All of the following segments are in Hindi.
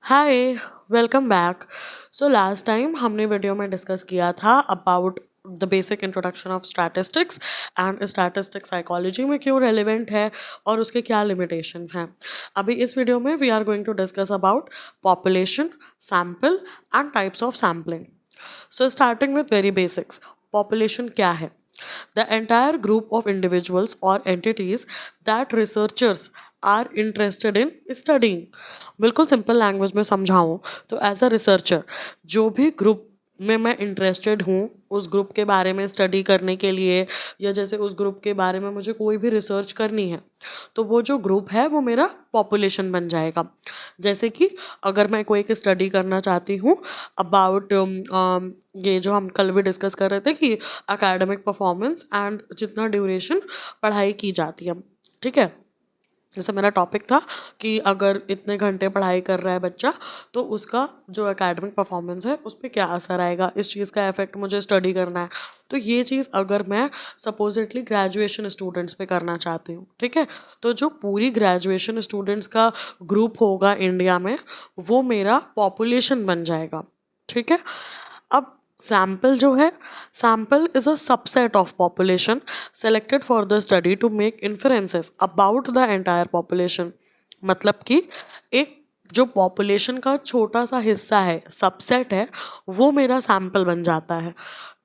हाय, welcome back. So last time हमने वीडियो में डिस्कस किया था about the basic introduction of statistics and statistics psychology में क्यों रेलिवेंट है और उसके क्या लिमिटेशंस हैं। अभी इस वीडियो में we are going to discuss about population, sample and types of sampling. So starting with very basics, population क्या है? The entire group of individuals or entities that researchers are interested in studying। बिल्कुल सिंपल लैंग्वेज में समझाऊं तो एज अ रिसर्चर जो भी ग्रुप में मैं इंटरेस्टेड हूँ उस ग्रुप के बारे में स्टडी करने के लिए, या जैसे उस ग्रुप के बारे में मुझे कोई भी रिसर्च करनी है, तो वो जो ग्रुप है वो मेरा पॉपुलेशन बन जाएगा। जैसे कि अगर मैं कोई एक स्टडी करना चाहती हूँ अबाउट ये जो हम कल भी डिस्कस कर रहे थे कि एकेडमिक परफॉर्मेंस एंड जितना ड्यूरेशन पढ़ाई की जाती है, ठीक है। जैसे मेरा टॉपिक था कि अगर इतने घंटे पढ़ाई कर रहा है बच्चा तो उसका जो एकेडमिक परफॉर्मेंस है उस पर क्या असर आएगा, इस चीज़ का इफेक्ट मुझे स्टडी करना है। तो ये चीज़ अगर मैं सपोजिटली ग्रेजुएशन स्टूडेंट्स पे करना चाहती हूँ, ठीक है, तो जो पूरी ग्रेजुएशन स्टूडेंट्स का ग्रुप होगा इंडिया में वो मेरा पॉपुलेशन बन जाएगा, ठीक है। अब सैम्पल जो है, sample is a subset of population selected for the study to make inferences about the entire population। मतलब कि एक जो पॉपुलेशन का छोटा सा हिस्सा है, सबसेट है, वो मेरा सैम्पल बन जाता है।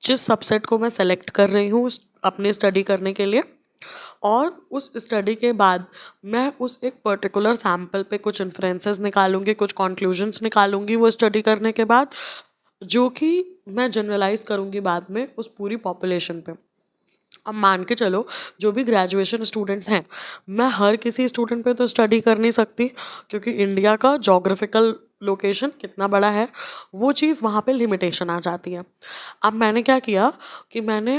जिस सबसेट को मैं सेलेक्ट कर रही हूँ अपनी स्टडी करने के लिए, और उस स्टडी के बाद मैं उस एक पर्टिकुलर सैम्पल पे कुछ इन्फ्रेंसेस निकालूंगी, कुछ कॉन्क्लूजन्स निकालूंगी वो स्टडी करने के बाद, जो कि मैं जनरलाइज करूंगी बाद में उस पूरी पॉपुलेशन पे। अब मान के चलो जो भी ग्रेजुएशन स्टूडेंट्स हैं, मैं हर किसी स्टूडेंट पे तो स्टडी कर नहीं सकती, क्योंकि इंडिया का जोग्राफिकल लोकेशन कितना बड़ा है वो चीज़ वहाँ पे लिमिटेशन आ जाती है। अब मैंने क्या किया कि मैंने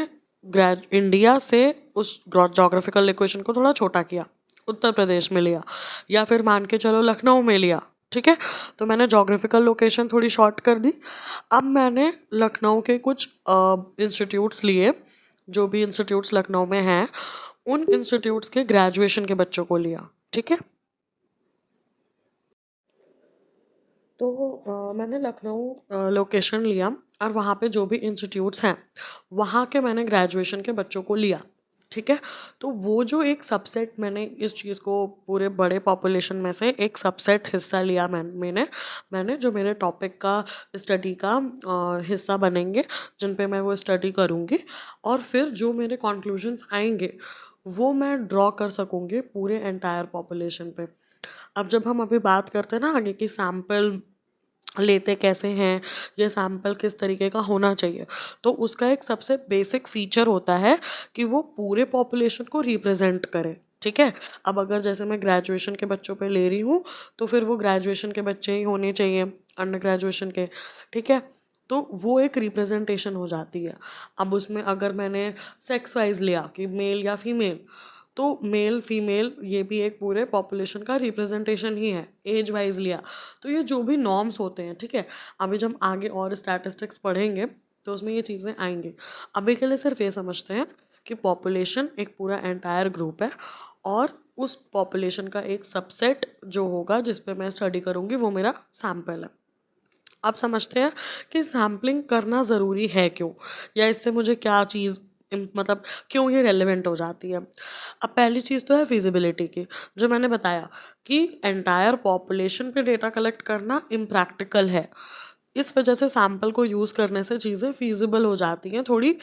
इंडिया से उस जोग्राफिकल लोकेशन को थोड़ा छोटा किया, उत्तर प्रदेश में लिया, या फिर मान के चलो लखनऊ में लिया, ठीक है। तो मैंने जोग्राफिकल लोकेशन थोड़ी शॉर्ट कर दी। अब मैंने लखनऊ के कुछ इंस्टीट्यूट्स लिए, जो भी इंस्टीट्यूट्स लखनऊ में हैं उन इंस्टीट्यूट्स के ग्रेजुएशन के बच्चों को लिया, ठीक है। तो मैंने लखनऊ लोकेशन लिया और वहाँ पे जो भी इंस्टीट्यूट्स हैं वहाँ के मैंने ग्रेजुएशन के बच्चों को लिया, ठीक है। तो वो जो एक सबसेट, मैंने इस चीज़ को पूरे बड़े पॉपुलेशन में से एक सबसेट हिस्सा लिया, मैंने जो मेरे टॉपिक का स्टडी का हिस्सा बनेंगे, जिन पे मैं वो स्टडी करूँगी, और फिर जो मेरे कॉन्क्लूजन्स आएंगे वो मैं ड्रॉ कर सकूँगी पूरे एंटायर पॉपुलेशन पे। अब जब हम अभी बात करते हैं ना आगे की सैम्पल लेते कैसे हैं, ये सैम्पल किस तरीके का होना चाहिए, तो उसका एक सबसे बेसिक फीचर होता है कि वो पूरे पॉपुलेशन को रिप्रेजेंट करे, ठीक है। अब अगर जैसे मैं ग्रेजुएशन के बच्चों पे ले रही हूँ तो फिर वो ग्रेजुएशन के बच्चे ही होने चाहिए, अंडर ग्रेजुएशन के, ठीक है। तो वो एक रिप्रेजेंटेशन हो जाती है। अब उसमें अगर मैंने सेक्स वाइज लिया कि मेल या फीमेल, तो मेल फीमेल ये भी एक पूरे पॉपुलेशन का रिप्रेजेंटेशन ही है। एज वाइज लिया तो ये जो भी नॉर्म्स होते हैं, ठीक है। अभी जब हम आगे और स्टैटिस्टिक्स पढ़ेंगे तो उसमें ये चीज़ें आएंगी। अभी के लिए सिर्फ ये समझते हैं कि पॉपुलेशन एक पूरा एंटायर ग्रुप है, और उस पॉपुलेशन का एक सबसेट जो होगा जिस पे मैं स्टडी करूँगी वो मेरा सैम्पल है। अब समझते हैं कि सैम्पलिंग करना ज़रूरी है क्यों, या इससे मुझे क्या चीज़ मतलब क्यों ये रेलेवेंट हो जाती है। अब पहली चीज़ तो है फिजिबिलिटी की, जो मैंने बताया कि एंटायर पॉपुलेशन पे डेटा कलेक्ट करना इम्प्रैक्टिकल है। इस वजह से सैम्पल को यूज़ करने से चीज़ें फिजिबल हो जाती हैं, थोड़ी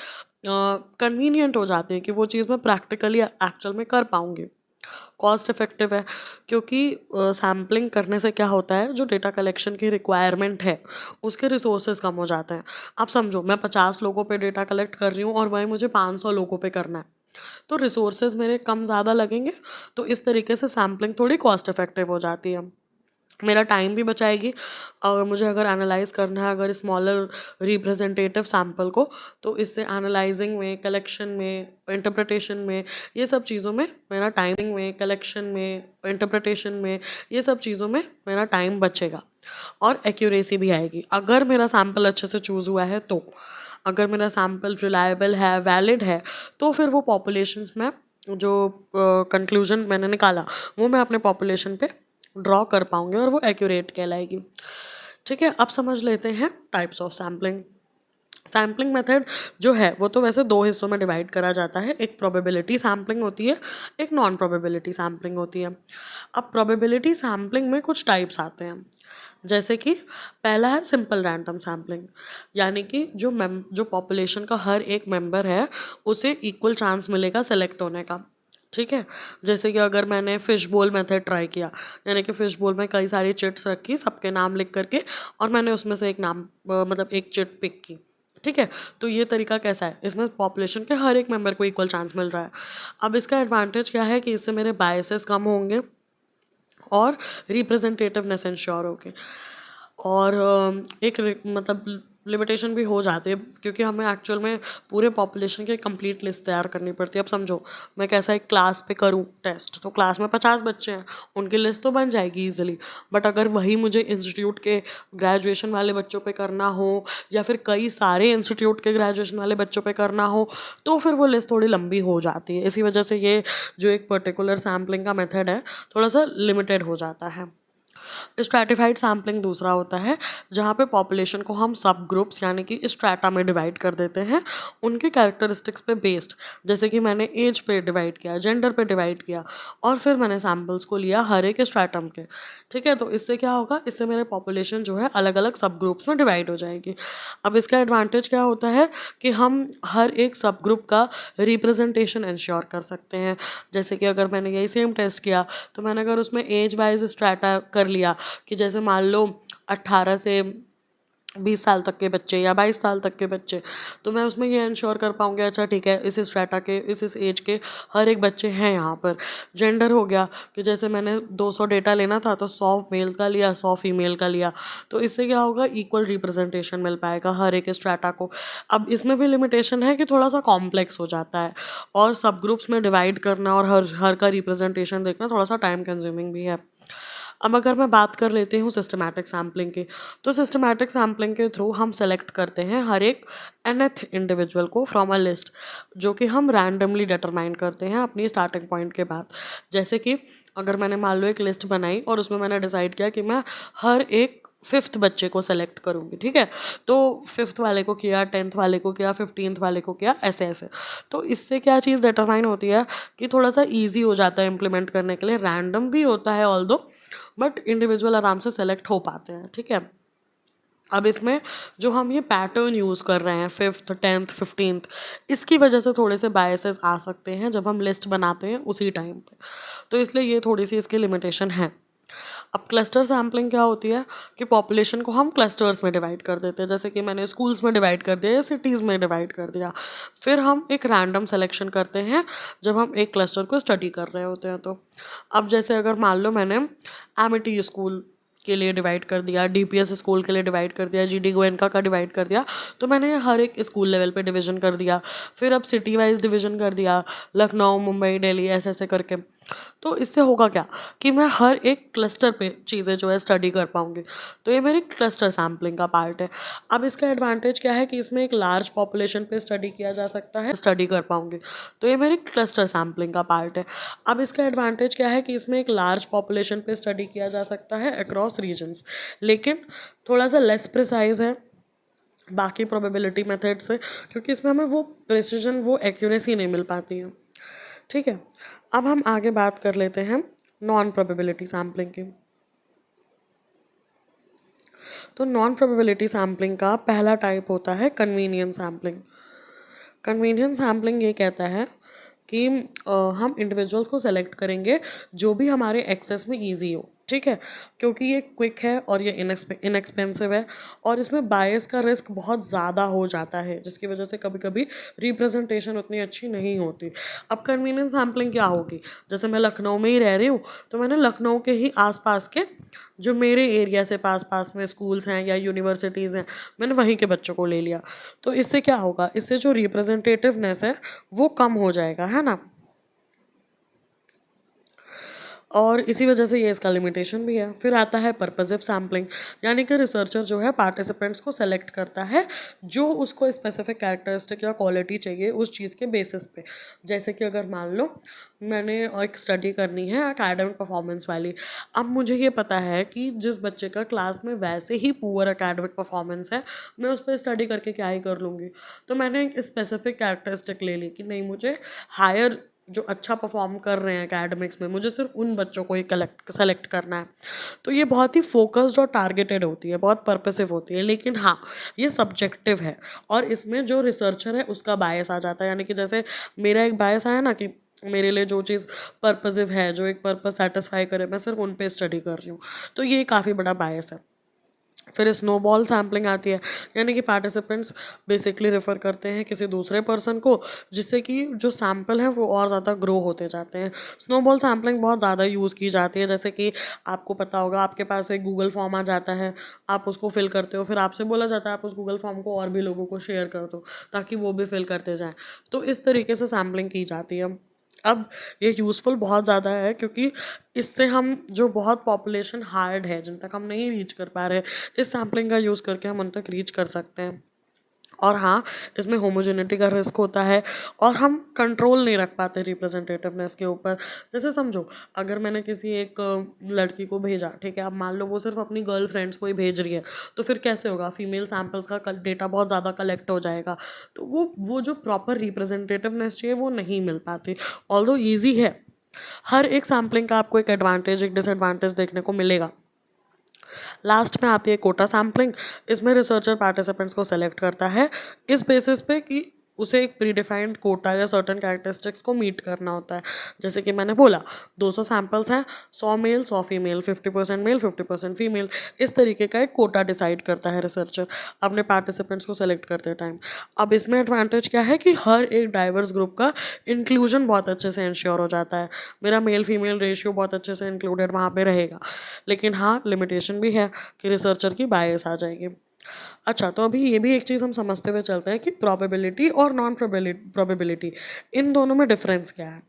कन्वीनियंट हो जाती हैं कि वो चीज़ मैं प्रैक्टिकली एक्चुअल में कर पाऊँगी। कॉस्ट इफ़ेक्टिव है, क्योंकि सैम्पलिंग करने से क्या होता है, जो डेटा कलेक्शन की रिक्वायरमेंट है उसके रिसोर्सेज कम हो जाते हैं। अब समझो मैं 50 लोगों पे डेटा कलेक्ट कर रही हूँ और वही मुझे 500 लोगों पे करना है, तो रिसोर्सेज मेरे कम ज़्यादा लगेंगे। तो इस तरीके से सैम्पलिंग थोड़ी कॉस्ट इफ़ेक्टिव हो जाती है, मेरा टाइम भी बचाएगी। और मुझे अगर एनालाइज़ करना है अगर स्मॉलर रिप्रेजेंटेटिव सैंपल को, तो इससे एनालाइजिंग में, कलेक्शन में, इंटरप्रिटेशन में, ये सब चीज़ों में मेरा टाइमिंग में, कलेक्शन में, इंटरप्रिटेशन में, ये सब चीज़ों में मेरा टाइम बचेगा और एक्यूरेसी भी आएगी अगर मेरा सैंपल अच्छे से चूज़ हुआ है। तो अगर मेरा सैंपल रिलायबल है, वैलिड है, तो फिर वो पॉपुलेशंस में जो कंक्लूजन मैंने निकाला वो मैं अपने पॉपुलेशन पे ड्रॉ कर पाओगे और वो एक्यूरेट कहलाएगी। ठीक है, अब समझ लेते हैं types of sampling. Sampling method जो है वो तो वैसे दो हिस्सों में डिवाइड करा जाता है, एक प्रोबेबिलिटी सैम्पलिंग होती है, एक नॉन प्रोबेबिलिटी सैम्पलिंग होती है। अब प्रोबेबिलिटी सैम्पलिंग में कुछ टाइप्स आते हैं, जैसे कि पहला है सिंपल रैंडम सैम्पलिंग, यानी कि जो पॉपुलेशन का हर एक मेंबर है उसे इक्वल चांस मिलेगा सेलेक्ट होने का। ठीक है, जैसे कि अगर मैंने फिश बोल मेथड ट्राई किया, यानी कि फिश बोल में कई सारी चिट्स रखी सबके नाम लिख करके, और मैंने उसमें से एक नाम मतलब एक चिट पिक की। ठीक है, तो ये तरीका कैसा है, इसमें पॉपुलेशन के हर एक मेंबर को इक्वल चांस मिल रहा है। अब इसका एडवांटेज क्या है कि इससे मेरे बायसेस कम होंगे और रिप्रेजेंटेटिवनेस इंश्योर होगी। और एक मतलब लिमिटेशन भी हो जाती है, क्योंकि हमें एक्चुअल में पूरे पॉपुलेशन की कंप्लीट लिस्ट तैयार करनी पड़ती है। अब समझो मैं कैसा एक क्लास पे करूँ टेस्ट, तो क्लास में 50 बच्चे हैं, उनकी लिस्ट तो बन जाएगी इजीली, बट अगर वही मुझे इंस्टीट्यूट के ग्रेजुएशन वाले बच्चों पे करना हो या फिर कई सारे इंस्टीट्यूट के ग्रेजुएशन वाले बच्चों पे करना हो, तो फिर वो लिस्ट थोड़ी लंबी हो जाती है। इसी वजह से ये जो एक पर्टिकुलर सैम्पलिंग का मेथड है थोड़ा सा लिमिटेड हो जाता है। स्ट्रैटिफाइड सैम्पलिंग दूसरा होता है, जहाँ पे पॉपुलेशन को हम सब ग्रुप्स यानी कि स्ट्रैटा में डिवाइड कर देते हैं उनके कैरेक्टरिस्टिक्स पे बेस्ड, जैसे कि मैंने एज पे डिवाइड किया, जेंडर पे डिवाइड किया, और फिर मैंने सैम्पल्स को लिया हर एक स्ट्रैटम के। ठीक है, तो इससे क्या होगा, इससे मेरे पॉपुलेशन जो है अलग अलग सब ग्रुप्स में डिवाइड हो जाएगी। अब इसका एडवांटेज क्या होता है कि हम हर एक सब ग्रुप का रिप्रेजेंटेशन इंश्योर कर सकते हैं। जैसे कि अगर मैंने यही सेम टेस्ट किया, तो मैंने अगर उसमें एज वाइज स्ट्रैटा कर लिया कि जैसे मान लो 18 से 20 साल तक के बच्चे या 22 साल तक के बच्चे, तो मैं उसमें ये इंश्योर कर पाऊंगी, अच्छा ठीक है इस स्ट्रैटा के इस एज के हर एक बच्चे हैं यहाँ पर। जेंडर हो गया कि जैसे मैंने 200 डेटा लेना था तो 100 मेल का लिया, 100 फीमेल का लिया, तो इससे क्या होगा, इक्वल रिप्रेजेंटेशन मिल पाएगा हर एक स्ट्रैटा को। अब इसमें भी लिमिटेशन है कि थोड़ा सा कॉम्प्लेक्स हो जाता है, और सब ग्रुप्स में डिवाइड करना और हर हर का रिप्रेजेंटेशन देखना थोड़ा सा टाइम कंज्यूमिंग भी है। अब अगर मैं बात कर लेती हूँ सिस्टमैटिक सैम्पलिंग की, तो सिस्टमैटिक सैम्पलिंग के थ्रू हम सेलेक्ट करते हैं हर एक nth इंडिविजुअल को फ्रॉम अ लिस्ट, जो कि हम रैंडमली डिटरमाइन करते हैं अपनी स्टार्टिंग पॉइंट के बाद। जैसे कि अगर मैंने मान लो एक लिस्ट बनाई और उसमें मैंने डिसाइड किया कि मैं हर एक 5th बच्चे को सेलेक्ट करूँगी, ठीक है, तो 5th वाले को किया, 10th वाले को किया, 15th वाले को किया, ऐसे ऐसे। तो इससे क्या चीज़ डिटरमाइन होती है कि थोड़ा सा ईजी हो जाता है इम्प्लीमेंट करने के लिए, रैंडम भी होता है ऑल दो, बट इंडिविजुअल आराम से सेलेक्ट हो पाते हैं। ठीक है, अब इसमें जो हम ये पैटर्न यूज़ कर रहे हैं 5th 10th 15th, इसकी वजह से थोड़े से बायसेस आ सकते हैं जब हम लिस्ट बनाते हैं उसी टाइम पे, तो इसलिए ये थोड़ी सी इसकी लिमिटेशन है। अब क्लस्टर सैम्पलिंग क्या होती है कि पॉपुलेशन को हम क्लस्टर्स में डिवाइड कर देते हैं, जैसे कि मैंने स्कूल्स में डिवाइड कर दिया या सिटीज़ में डिवाइड कर दिया, फिर हम एक रैंडम सिलेक्शन करते हैं जब हम एक क्लस्टर को स्टडी कर रहे होते हैं। तो अब जैसे अगर मान लो मैंने एमिटी स्कूल के लिए डिवाइड कर दिया, डीपीएस स्कूल के लिए डिवाइड कर दिया, जीडी गोयनका का डिवाइड कर दिया, तो मैंने हर एक स्कूल लेवल पे डिवीजन कर दिया, फिर अब सिटी वाइज डिवीजन कर दिया, लखनऊ मुंबई दिल्ली ऐसे ऐसे करके। तो इससे होगा क्या कि मैं हर एक क्लस्टर पे चीज़ें जो है स्टडी कर पाऊंगी, तो ये मेरी क्लस्टर सैम्पलिंग का पार्ट है। अब इसका एडवांटेज क्या है कि इसमें एक लार्ज पॉपुलेशन पे स्टडी किया जा सकता है, स्टडी कर पाऊंगी, तो ये मेरी क्लस्टर सैम्पलिंग का पार्ट है। अब इसका एडवांटेज क्या है कि इसमें एक लार्ज पॉपुलेशन पे स्टडी किया जा सकता है अक्रॉस रीजन्स, लेकिन थोड़ा सा लेस प्रिसाइज है बाकी प्रोबेबिलिटी मेथड से, क्योंकि इसमें हमें वो प्रिसीजन वो एक्यूरेसी नहीं मिल पाती है। ठीक है, अब हम आगे बात कर लेते हैं नॉन प्रोबेबिलिटी सैम्पलिंग की। तो नॉन प्रोबेबिलिटी सैम्पलिंग का पहला टाइप होता है कन्वीनियंस सैम्पलिंग। कन्वीनियंस सैम्पलिंग ये कहता है कि हम इंडिविजुअल्स को सेलेक्ट करेंगे जो भी हमारे एक्सेस में इजी हो, ठीक है, क्योंकि ये क्विक है और ये इनएक्सपेंसिव है, और इसमें बायस का रिस्क बहुत ज़्यादा हो जाता है, जिसकी वजह से कभी कभी रिप्रेजेंटेशन उतनी अच्छी नहीं होती। अब कन्वीनियंस सैम्पलिंग क्या होगी, जैसे मैं लखनऊ में ही रह रही हूँ, तो मैंने लखनऊ के ही आसपास के जो मेरे एरिया से पास पास में स्कूल्स हैं या यूनिवर्सिटीज़ हैं, मैंने वहीं के बच्चों को ले लिया। तो इससे क्या होगा, इससे जो रिप्रेजेंटेटिवनेस है वो कम हो जाएगा, है ना। और इसी वजह से ये इसका लिमिटेशन भी है। फिर आता है पर्पसिव सैम्पलिंग, यानी कि रिसर्चर जो है पार्टिसिपेंट्स को सेलेक्ट करता है जो उसको स्पेसिफिक कैरेक्टरिस्टिक या क्वालिटी चाहिए उस चीज़ के बेसिस पे। जैसे कि अगर मान लो मैंने एक स्टडी करनी है एकेडमिक परफॉर्मेंस वाली, अब मुझे ये पता है कि जिस बच्चे का क्लास में वैसे ही पुअर एकेडमिक परफॉर्मेंस है, मैं उस पर स्टडी करके क्या ही कर लूँगी। तो मैंने एक स्पेसिफिक कैरेक्टरिस्टिक ले ली कि नहीं, मुझे हायर जो अच्छा परफॉर्म कर रहे हैं एकेडमिक्स में, मुझे सिर्फ उन बच्चों को ही सेलेक्ट करना है। तो ये बहुत ही फोकस्ड और टारगेटेड होती है, बहुत पर्पसिव होती है। लेकिन हाँ, ये सब्जेक्टिव है और इसमें जो रिसर्चर है उसका बायस आ जाता है। यानी कि जैसे मेरा एक बायस आया ना कि मेरे लिए जो चीज़ पर्पसिव है, जो एक पर्पस सेटिस्फाई करे, मैं सिर्फ उन पे स्टडी कर रही हूँ। तो ये काफ़ी बड़ा बायस है। फिर स्नोबॉल सैम्पलिंग आती है, यानी कि पार्टिसिपेंट्स बेसिकली रेफर करते हैं किसी दूसरे पर्सन को, जिससे कि जो सैम्पल है वो और ज़्यादा ग्रो होते जाते हैं। स्नोबॉल सैम्पलिंग बहुत ज़्यादा यूज़ की जाती है। जैसे कि आपको पता होगा, आपके पास एक गूगल फॉर्म आ जाता है, आप उसको फिल करते हो, फिर आपसे बोला जाता है आप उस गूगल फॉर्म को और भी लोगों को शेयर कर दो ताकि वो भी फिल करते जाएँ। तो इस तरीके से सैम्पलिंग की जाती है। अब ये यूज़फुल बहुत ज़्यादा है क्योंकि इससे हम जो बहुत पॉपुलेशन हार्ड है, जिन तक हम नहीं रीच कर पा रहे, इस सैम्पलिंग का यूज़ करके हम उन तक रीच कर सकते हैं। और हाँ, इसमें होमोजेनिटी का रिस्क होता है और हम कंट्रोल नहीं रख पाते रिप्रेजेंटेटिवनेस के ऊपर। जैसे समझो, अगर मैंने किसी एक लड़की को भेजा, ठीक है, अब मान लो वो सिर्फ अपनी गर्ल फ्रेंड्स को ही भेज रही है, तो फिर कैसे होगा? फीमेल सैम्पल्स का डेटा बहुत ज़्यादा कलेक्ट हो जाएगा, तो वो जो प्रॉपर रिप्रेजेंटेटिवनेस चाहिए वो नहीं मिल पाती। ऑल्दो ईजी है, हर एक सैम्पलिंग का आपको एक एडवांटेज एक डिसएडवांटेज देखने को मिलेगा। लास्ट में आती है कोटा सैम्पलिंग। इसमें रिसर्चर पार्टिसिपेंट्स को सेलेक्ट करता है इस बेसिस पे कि उसे एक प्रीडिफाइंड कोटा या सर्टेन कैरेक्टरिस्टिक्स को मीट करना होता है। जैसे कि मैंने बोला, 200 सैम्पल्स हैं, 100 मेल 100 फीमेल, 50% मेल 50% फीमेल। इस तरीके का एक कोटा डिसाइड करता है रिसर्चर अपने पार्टिसिपेंट्स को सेलेक्ट करते टाइम। अब इसमें एडवांटेज क्या है कि हर एक डाइवर्स ग्रुप का इंक्लूजन बहुत अच्छे से इंश्योर हो जाता है। मेरा मेल फीमेल रेशियो बहुत अच्छे से इंक्लूडेड वहाँ पे रहेगा। लेकिन हाँ, लिमिटेशन भी है कि रिसर्चर की बायस आ जाएगी। अच्छा, तो अभी ये भी एक चीज़ हम समझते हुए चलते हैं कि प्रोबेबिलिटी और नॉन प्रोबेबिलिटी, इन दोनों में डिफरेंस क्या है।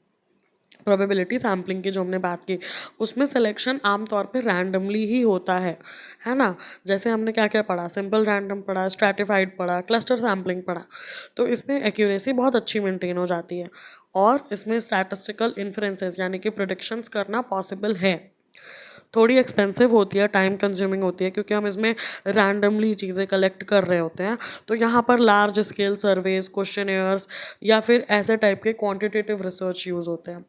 प्रोबेबिलिटी सैम्पलिंग की जो हमने बात की, उसमें सिलेक्शन आमतौर पे रैंडमली ही होता है ना? जैसे हमने क्या क्या पढ़ा, सिंपल रैंडम पढ़ा, स्ट्रैटिफाइड पढ़ा, क्लस्टर सैम्पलिंग पढ़ा। तो इसमें एक्यूरेसी बहुत अच्छी मेंटेन हो जाती है और इसमें स्टैटिस्टिकल इन्फरेंसेस यानी कि प्रेडिक्शंस करना पॉसिबल है। थोड़ी एक्सपेंसिव होती है, टाइम कंज्यूमिंग होती है, क्योंकि हम इसमें रैंडमली चीज़ें कलेक्ट कर रहे होते हैं। तो यहाँ पर लार्ज स्केल सर्वेज, क्वेश्चनेयर्स या फिर ऐसे टाइप के क्वांटिटेटिव रिसर्च यूज़ होते हैं।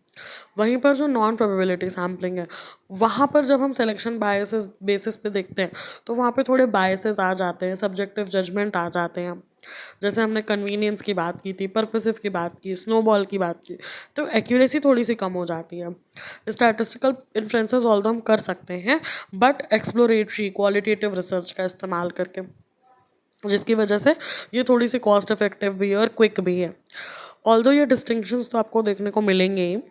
वहीं पर जो नॉन प्रोबेबिलिटी सैम्पलिंग है, वहाँ पर जब हम सिलेक्शन बायसेस बेसिस पे देखते हैं, तो वहाँ पे थोड़े बायसेस आ जाते हैं, सब्जेक्टिव जजमेंट आ जाते हैं। जैसे हमने कन्वीनियंस की बात की थी, पर्पसिव की बात की, स्नोबॉल की बात की, तो एक्यूरेसी थोड़ी सी कम हो जाती है। स्टैटिस्टिकल इन्फ्रेंसेस ऑल्दो हम कर सकते हैं, बट एक्सप्लोरेटरी क्वालिटेटिव रिसर्च का इस्तेमाल करके, जिसकी वजह से ये थोड़ी सी कॉस्ट इफेक्टिव भी है और क्विक भी है। ऑल्दो ये डिस्टिंक्शंस तो आपको देखने को मिलेंगे ही।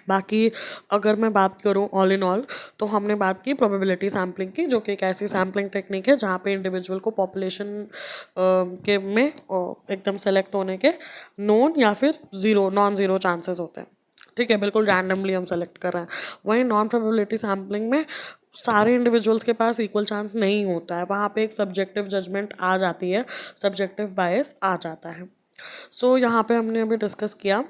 बाकी अगर मैं बात करूँ ऑल इन ऑल, तो हमने बात की प्रोबेबिलिटी सैम्पलिंग की, जो कि एक ऐसी सैम्पलिंग टेक्निक है जहाँ पे इंडिविजुअल को पॉपुलेशन के में एकदम सेलेक्ट होने के नोन या फिर नॉन ज़ीरो चांसेस होते हैं। ठीक है, बिल्कुल रैंडमली हम सेलेक्ट कर रहे हैं। वहीं नॉन प्रोबेबिलिटी सैम्पलिंग में सारे इंडिविजुअल्स के पास इक्वल चांस नहीं होता है, वहाँ पे एक सब्जेक्टिव जजमेंट आ जाती है, सब्जेक्टिव बायस आ जाता है। सो यहाँ पे हमने अभी डिस्कस किया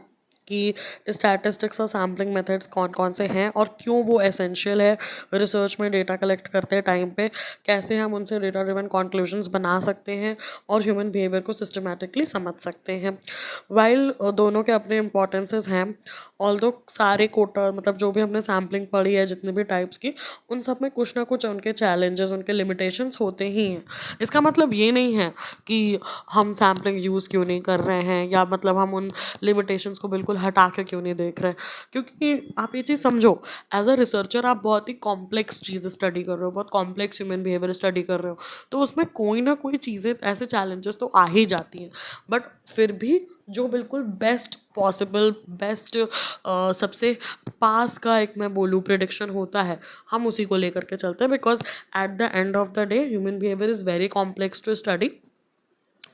कि स्टैटिस्टिक्स और सैम्पलिंग मेथड्स कौन कौन से हैं और क्यों वो एसेंशियल है रिसर्च में डेटा कलेक्ट करते टाइम पे, कैसे हम उनसे डेटा ड्रिवन कंक्लूजन्स बना सकते हैं और ह्यूमन बिहेवियर को सिस्टमैटिकली समझ सकते हैं। वाइल दोनों के अपने इम्पोर्टेंसेस हैं, ऑल्दो सारे कोटा मतलब जो भी हमने सैम्पलिंग पढ़ी है जितने भी टाइप्स की, उन सब में कुछ ना कुछ उनके चैलेंजेस, उनके लिमिटेशंस होते ही हैं। इसका मतलब ये नहीं है कि हम सैम्पलिंग यूज़ क्यों नहीं कर रहे हैं या मतलब हम उन लिमिटेशंस को बिल्कुल हटा के क्यों नहीं देख रहे हैं, क्योंकि आप ये चीज़ समझो, एज अ रिसर्चर आप बहुत ही कॉम्प्लेक्स चीज़ स्टडी कर रहे हो, बहुत कॉम्प्लेक्स ह्यूमन बिहेवियर स्टडी कर रहे हो, तो उसमें कोई ना कोई चीज़ें ऐसे चैलेंजेस तो आ ही जाती हैं। बट फिर भी जो बिल्कुल बेस्ट पॉसिबल, बेस्ट सबसे पास का एक मैं बोलूँ प्रिडिक्शन होता है, हम उसी को लेकर के चलते हैं, because at the end of the day human behaviour is very complex to study,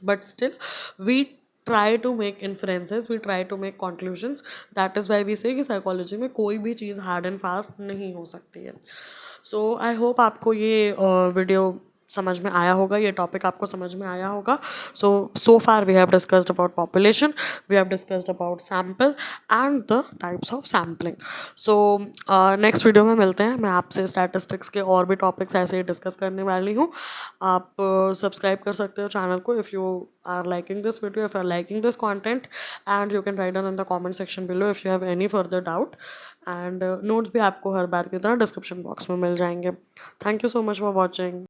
but still we try to make inferences, we try to make conclusions. That is why we say कि साइकोलॉजी में कोई भी चीज़ हार्ड एंड फास्ट नहीं हो सकती है। सो आई होप आपको ये वीडियो समझ में आया होगा, ये टॉपिक आपको समझ में आया होगा। So far we have discussed about population, we have discussed about sample and the types of sampling. So next video में मिलते हैं। मैं आपसे स्टैटिस्टिक्स के और भी टॉपिक्स ऐसे ही डिस्कस करने वाली हूँ। आप सब्सक्राइब कर सकते हो चैनल को if you are liking this video, if you are liking this content, and you can write down in the comment section below if you have any further doubt, and notes भी आपको हर बार की तरह डिस्क्रिप्शन बॉक्स में मिल जाएंगे। Thank you so much for watching.